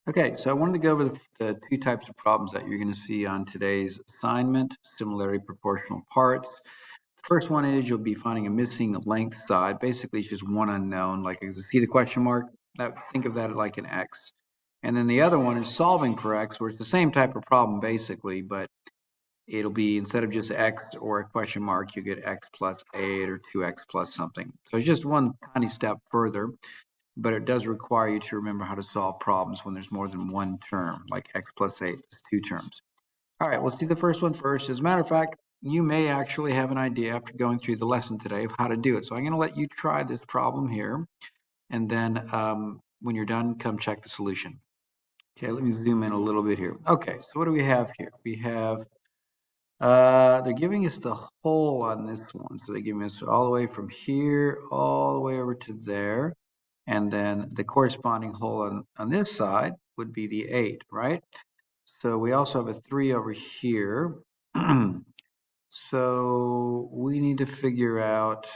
Okay, so I wanted to go over the two types of problems that you're going to see on today's assignment, similarity proportional parts. The first one is you'll be finding a missing length side. Basically, it's just one unknown. Like you see the question mark, think of that like an X. And then the other one is solving for X, where it's the same type of problem basically, but it'll be instead of just X or a question mark, you get X plus 8 or 2X plus something. So it's just one tiny step further, but it does require you to remember how to solve problems when there's more than one term, like X plus 8 is two terms. All right, let's do the first one first. As a matter of fact, you may actually have an idea after going through the lesson today of how to do it. So I'm going to let you try this problem here, and then when you're done, come check the solution. Okay, let me zoom in a little bit here. Okay, so what do we have here? We have, they're giving us the whole on this one. So they're giving us all the way from here, all the way over to there. And then the corresponding hole on this side would be the 8, right? So we also have a 3 over here. So we need to figure out,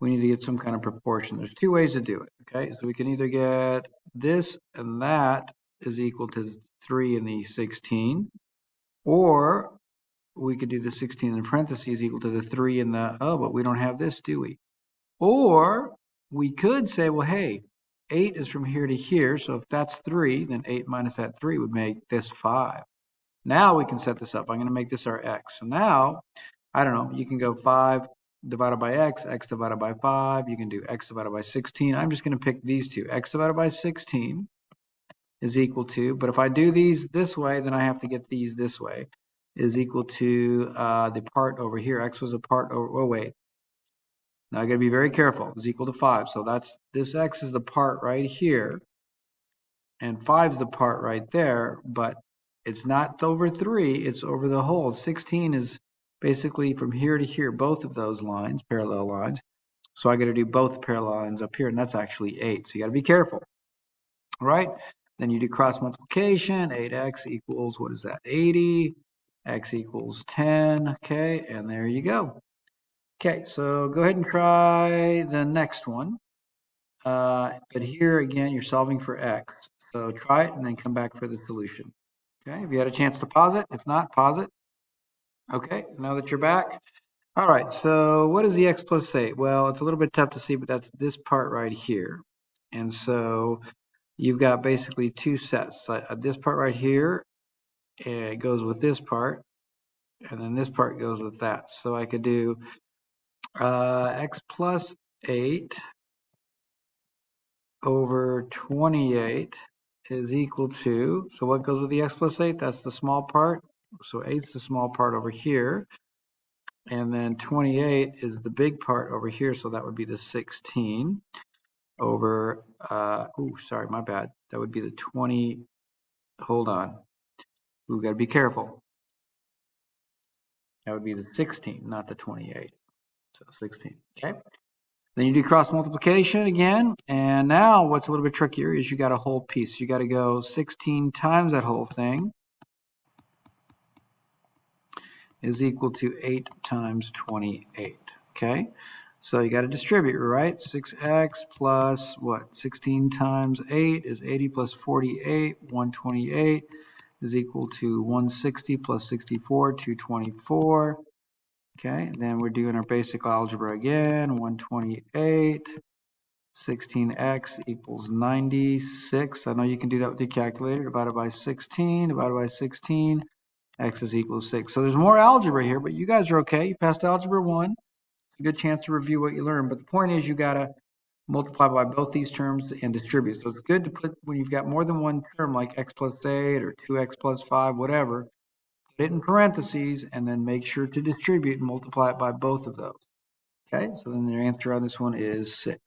we need to get some kind of proportion. There's two ways to do it, okay? So we can either get this and that is equal to 3 and the 16, or we could do the 16 in parentheses equal to the 3 and the, oh, but we don't have this, do we? Or we could say, well, hey, 8 is from here to here. So if that's 3, then 8 minus that 3 would make this 5. Now we can set this up. I'm going to make this our x. So now, I don't know, you can go 5 divided by x, x divided by 5. You can do x divided by 16. I'm just going to pick these two. X divided by 16 is equal to, but if I do these this way, then I have to get these this way, is equal to the part over here. X was a part over, oh wait. Now I got to be very careful. Is equal to 5. So that's, this x is the part right here, and 5 is the part right there, but it's not over 3, it's over the whole. 16 is basically from here to here, both of those lines, parallel lines. So I got to do both parallel lines up here, and that's actually 8. So you got to be careful. All right, then you do cross multiplication. 8x equals, what is that, 80. X equals 10. Okay, and there you go. Okay, so go ahead and try the next one. But here again, you're solving for x. So try it and then come back for the solution. Okay, have you had a chance to pause it? If not, pause it. Okay, now that you're back. All right, so what is the x plus 8? Well, it's a little bit tough to see, but that's this part right here. And so you've got basically two sets. This part right here, it goes with this part, and then this part goes with that. So I could do x plus 8 over 28 is equal to, so what goes with the x plus 8? That's the small part. So 8's the small part over here. And then 28 is the big part over here. So that would be the 16 over, sorry, my bad. That would be the 20, hold on. We've got to be careful. That would be the 16, not the 28. So 16, okay? Then you do cross multiplication again. And now what's a little bit trickier is you got a whole piece. You got to go 16 times that whole thing is equal to 8 times 28. Okay, so you got to distribute, right? 6x plus what? 16 times 8 is 80 plus 48. 128 is equal to 160 plus 64, 224. Okay, then we're doing our basic algebra again. 128. 16x equals 96. I know you can do that with your calculator. Divided by 16, divided by 16, x is equal to 6. So there's more algebra here, but you guys are okay. You passed algebra 1. It's a good chance to review what you learned. But the point is you got to multiply by both these terms and distribute. So it's good to put, when you've got more than one term like x plus 8 or 2x plus 5, whatever, put it in parentheses and then make sure to distribute and multiply it by both of those. Okay, so then the answer on this one is 6.